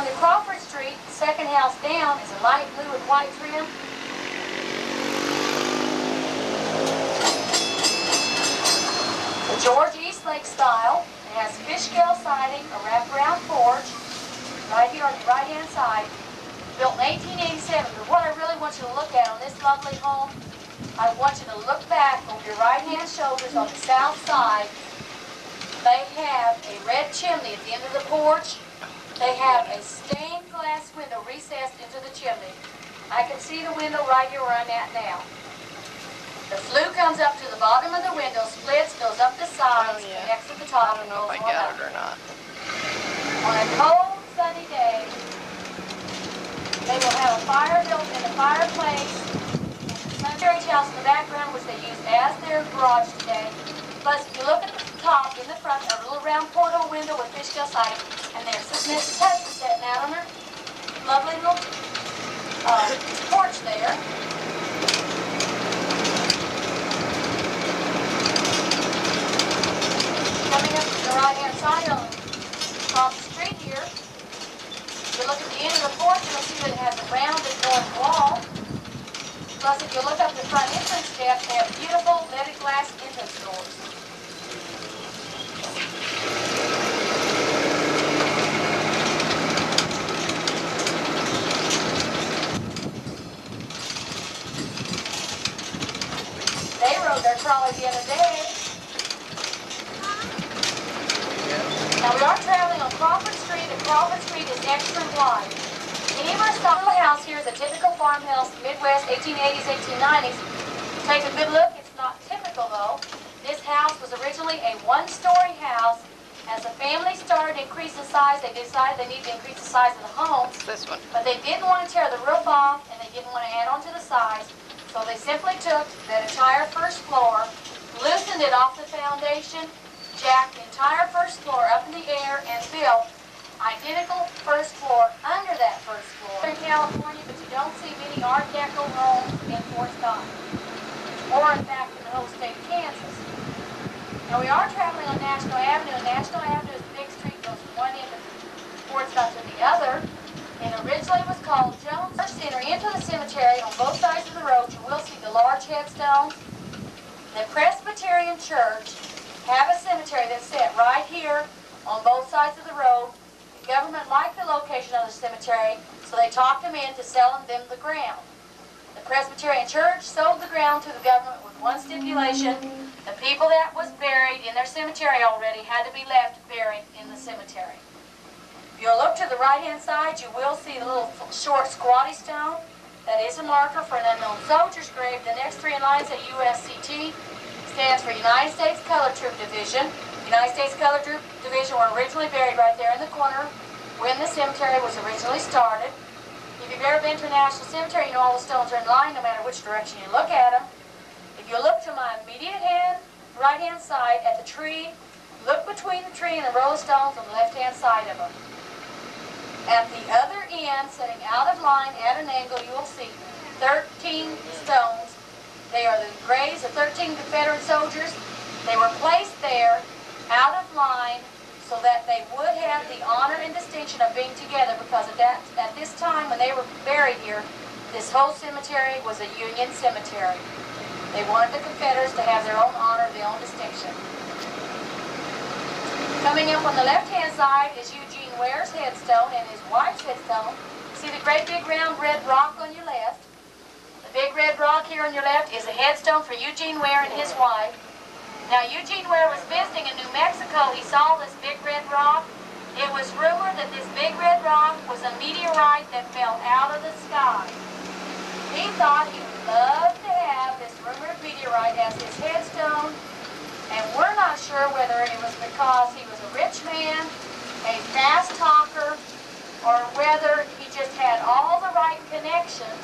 on the Crawford Street, the second house down, is a light blue with white trim. The George Eastlake style. It has fish scale siding, a wraparound porch, right here on the right-hand side, built in 1887. But what I really want you to look at on this lovely home, I want you to look back over your right-hand shoulders on the south side. They have a red chimney at the end of the porch. They have a stained glass window recessed into the chimney. I can see the window right here where I'm at now. The flue comes up to the bottom of the window, splits, goes up the sides, connects at the top. I don't know if I got it or not. On a cold, sunny day, they will have a fire built in the fireplace, and the cemetery house in the background, which they use as their garage today. Plus, if you look at the top, in the front, a little round portal window with fishtail siding, and there's Mrs. Hudson sitting out on her lovely little porch there. Coming up to the right-hand side across the street here, if you look at the end of the porch, you'll see that it has a rounded north wall. Plus, if you look up the front entrance steps, they have beautiful leaded glass entrance doors. They rode their trolley the other day. Now we are traveling on Crawford Street, and Crawford Street is extra wide. Any of our little house here is a typical farmhouse, Midwest, 1880s, 1890s. Take a good look. It's not typical though. This house was originally a one-story house. As the family started to increase in size, they decided they needed to increase the size of the home. This one. But they didn't want to tear the roof off, and they didn't want to add on to the size. So they simply took that entire first floor, loosened it off the foundation, jacked the entire first floor up in the air, and built identical first floor under that first floor. In California, but you don't see many Art Deco homes in Fort Scott, or in fact in the whole state of Kansas. Now we are traveling on National Avenue, and National Avenue is a big street, goes from one end of Fort Scott to the other, and originally was called Jones. First enter into the cemetery on both sides of the road, you will see the large headstones. The Presbyterian Church have a cemetery that's set right here on both sides of the road. The government liked the location of the cemetery, so they talked them into selling them the ground. The Presbyterian Church sold the ground to the government with one stipulation: the people that was buried in their cemetery already had to be left buried in the cemetery. If you'll look to the right-hand side, you will see the little short squatty stone. That is a marker for an unknown soldier's grave. The next three in line say USCT. Stands for United States Colored Troop Division. United States Colored Troop Division were originally buried right there in the corner when the cemetery was originally started. If you've ever been to a national cemetery, you know all the stones are in line no matter which direction you look at them. If you look to my immediate right-hand side at the tree, look between the tree and the row of stones on the left-hand side of them. At the other end, sitting out of line at an angle, you will see 13 stones. They are the graves of 13 Confederate soldiers. They were placed there out of line so that they would have the honor and distinction of being together, because at this time when they were buried here, this whole cemetery was a Union cemetery. They wanted the Confederates to have their own honor, their own distinction. Coming up on the left-hand side is Eugene Ware's headstone and his wife's headstone. See the great big round red rock on your left? The big red rock here on your left is a headstone for Eugene Ware and his wife. Now, Eugene Ware was visiting in New Mexico. He saw this big red rock. It was rumored that this big red rock was a meteorite that fell out of the sky. He thought he would love to have this rumored meteorite as his headstone, and we're not sure whether it was because he was a rich man, a fast talker, or whether he just had all the right connections.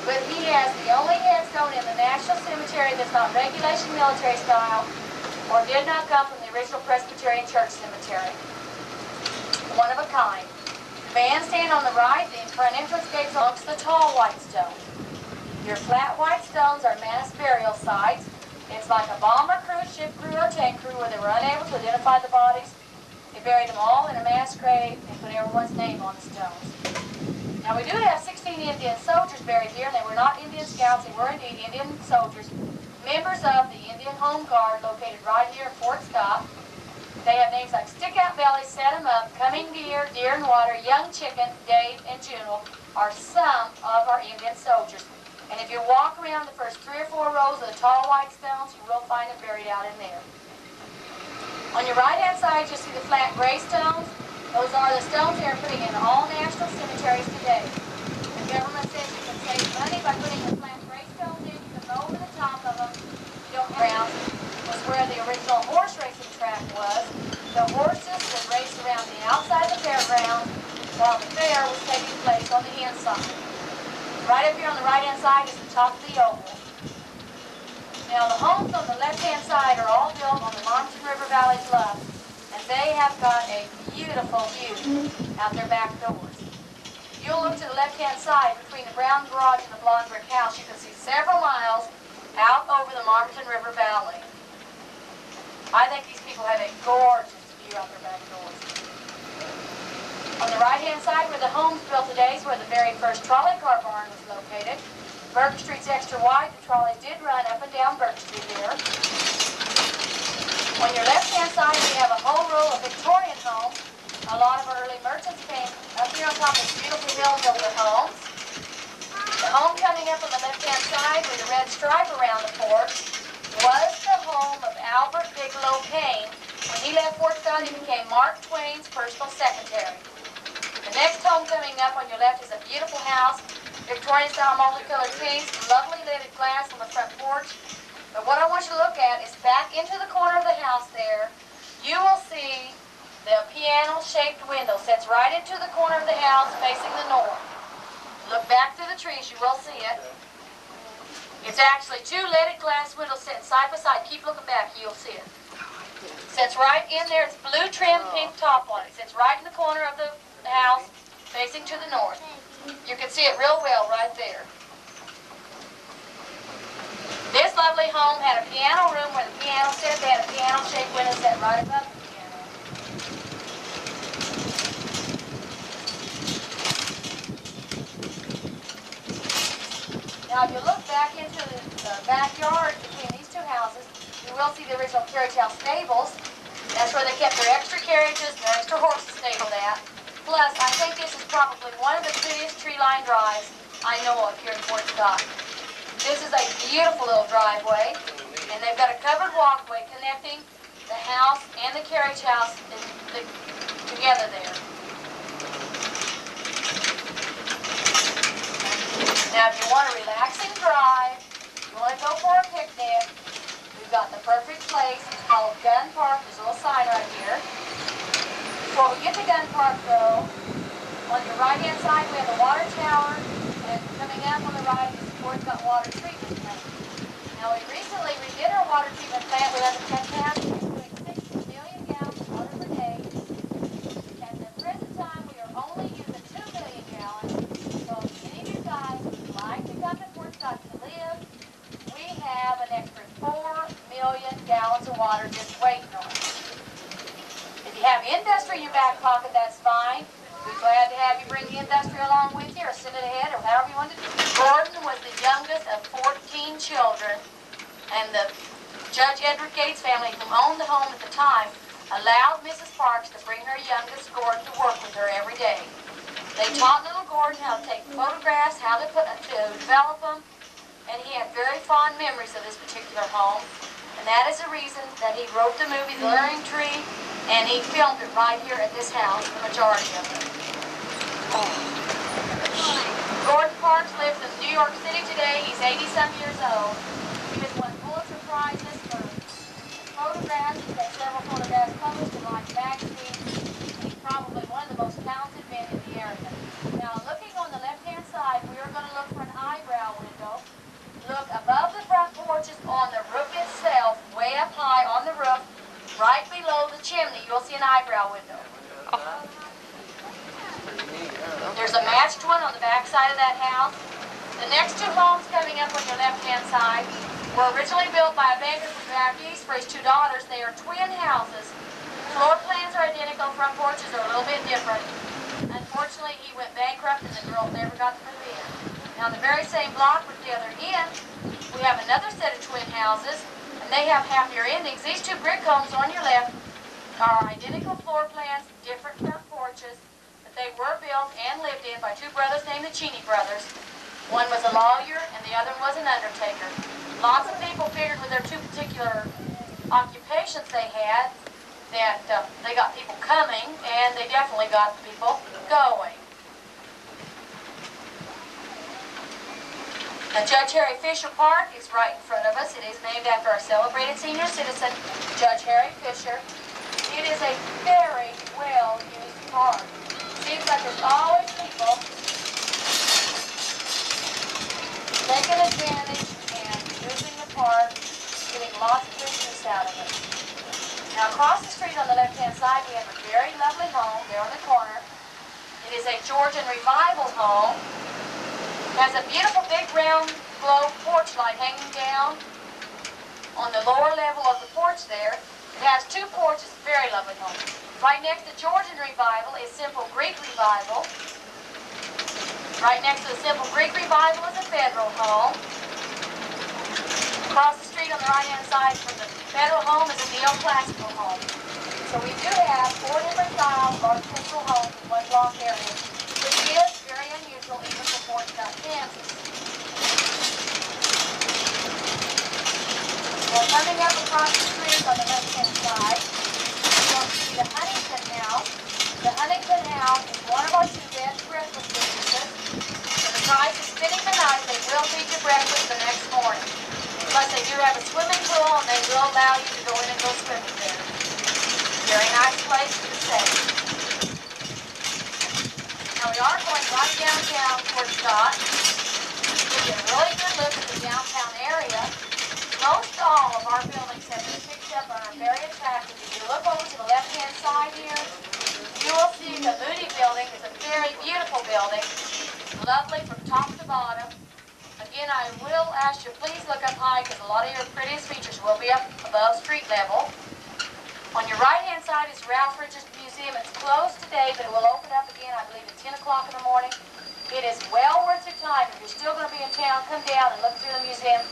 But he has the only headstone in the National Cemetery that's not regulation military style, or did not come from the original Presbyterian Church Cemetery. One of a kind. The bandstand on the right, the front entrance gates amongst the tall white stones. Your flat white stones are mass burial sites. It's like a bomber, cruise ship crew, or tank crew where they were unable to identify the bodies. If buried them all in a mass grave and put everyone's name on the stones. Now we do have 16 Indian soldiers buried here, and they were not Indian scouts, they were indeed Indian soldiers, members of the Indian Home Guard located right here in Fort Scott. They have names like Stick Out Belly, Set 'em Up, Coming Deer, Deer and Water, Young Chicken, Dave, and Juno are some of our Indian soldiers. And if you walk around the first 3 or 4 rows of the tall white stones, you will find them buried out in there. On your right-hand side, you'll see the flat gray stones. Those are the stones they are putting in all national cemeteries today. The government says you can save money by putting the flat gray stones in. You can go over the top of them. You don't have was where the original horse racing track was. The horses would race around the outside of the fairground while the fair was taking place on the inside. Right up here on the right-hand side is the top of the oval. Now the homes on the left-hand side are all built on the Marmaton River Valley bluff, and they have got a beautiful view out their back doors. If you'll look to the left-hand side between the brown garage and the blonde brick house, you can see several miles out over the Marmaton River Valley. I think these people have a gorgeous view out their back doors. On the right-hand side where the homes built today is where the very first trolley car barn was located. Burke Street's extra wide. The trolleys did run up and down Burke Street here. On your left-hand side, we have a whole row of Victorian homes. A lot of our early merchants came up here on top of these beautiful hills over their homes. The home coming up on the left-hand side with the red stripe around the porch was the home of Albert Bigelow Payne. When he left Fort Scott, he became Mark Twain's personal secretary. The next home coming up on your left is a beautiful house, Victorian-style multicolored paints, lovely lidded glass on the front porch. But what I want you to look at is back into the corner of the house there. You will see the piano-shaped window sets right into the corner of the house facing the north. Look back through the trees, you will see it. It's actually 2 leaded glass windows set side by side. Keep looking back, you'll see it. Sits right in there. It's blue trim, pink top on it. Sits right in the corner of the house facing to the north. You can see it real well right there. This lovely home had a piano room where the piano sat. They had a piano-shaped window set right above the piano. Now, if you look back into the backyard between these 2 houses, you will see the original carriage house stables. That's where they kept their extra carriages and their extra horses stabled at. Plus, I think this is probably one of the prettiest tree-lined drives I know of here in Fort Scott. This is a beautiful little driveway, and they've got a covered walkway connecting the house and the carriage house together there. Now, if you want a relaxing drive, you want to go for a picnic, we've got the perfect place. It's called Gun Park. There's a little sign right here. Before we get to Gun Park, though, on your right-hand side, we have the water tower, and coming up on the right is the Fort Scott Water Treatment Plant. Now, we recently redid our water treatment plant with other capacity, doing 6 million gallons of water per day. At the present time, we are only using 2 million gallons. So if any of you guys would like to come to Fort Scott to live, we have an extra 4 million gallons of water just waiting on us. If you have industry in your back pocket, that's fine. We're glad to have you bring the industry along with you or send it ahead or however you want to do it. Gordon was the youngest of 14 children, and the Judge Edward Gates family, who owned the home at the time, allowed Mrs. Parks to bring her youngest Gordon to work with her every day. They taught little Gordon how to take photographs, how to develop them, and he had very fond memories of this particular home. And that is the reason that he wrote the movie The Learning Tree, and he filmed it right here at this house, the majority of it. Gordon Parks lives in New York City today. He's 80-some years old. He has won Pulitzer Prizes for photographs. He's had several photographs published in Life magazine. He's probably one of the most talented men in the area. Now, looking on the left-hand side, we are going to look for an eyebrow window. Look above the front porches on the roof itself, way up high on the roof, right below the chimney, you'll see an eyebrow window. There's a matched one on the back side of that house. The next 2 homes coming up on your left-hand side were originally built by a banker from back east for his 2 daughters. They are twin houses, Floor plans are identical, front porches are a little bit different. Unfortunately, he went bankrupt and the girl never got to move in. Now, on the very same block but the other end, we have another set of twin houses, and they have happier endings. These two brick homes on your left are identical floor plans, different front porches, but they were built and lived in by two brothers named the Cheney brothers. One was a lawyer and the other was an undertaker. Lots of people figured with their two particular occupations they had that they got people coming, and they definitely got people going. Now, Judge Harry Fisher Park is right in front of us. It is named after our celebrated senior citizen, Judge Harry Fisher. It is a very well-used park. Seems like there's always people taking advantage and using the park, getting lots of business out of it. Now, across the street on the left-hand side, we have a very lovely home there on the corner. It is a Georgian Revival home. It has a beautiful big round globe porch light hanging down on the lower level of the porch there. It has two porches, very lovely home. Right next to Georgian Revival is Simple Greek Revival. Right next to the Simple Greek Revival is a Federal home. Across the street on the right-hand side from the Federal home is a neoclassical home. So we do have four different styles of architectural homes in one block area, which is very unusual even for Fort Scott, Kansas. Well, coming up across the street on the left-hand side, you're going to see the Huntington House. The Huntington House is one of our two best breakfast businesses. For the price of spending the night, they will feed you breakfast the next morning. Plus, they do have a swimming pool, and they will allow you to go in and go swimming there. Very nice place to stay. Now, we are going right downtown Fort Scott. Give you a really good look at the downtown area. Most all of our buildings have been picked up and are very attractive. If you look over to the left-hand side here, you will see the Moody Building. It's a very beautiful building. Lovely from top to bottom. Again, I will ask you, please look up high because a lot of your prettiest features will be up above street level. On your right-hand side is Ralph Richards Museum. It's closed today, but it will open up again, I believe, at 10 o'clock in the morning. It is well worth your time. If you're still going to be in town, come down and look through the museum.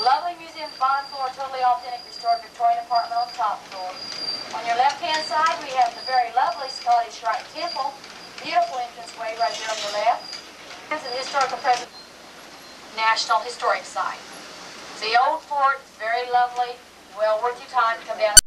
Lovely museum, bottom floor, totally authentic, restored Victorian apartment on the top floor. On your left-hand side, we have the very lovely Scottish Rite Temple. Beautiful entranceway right there on your left. It's an historical preservation. National Historic Site. The old fort is very lovely, well worth your time to come down.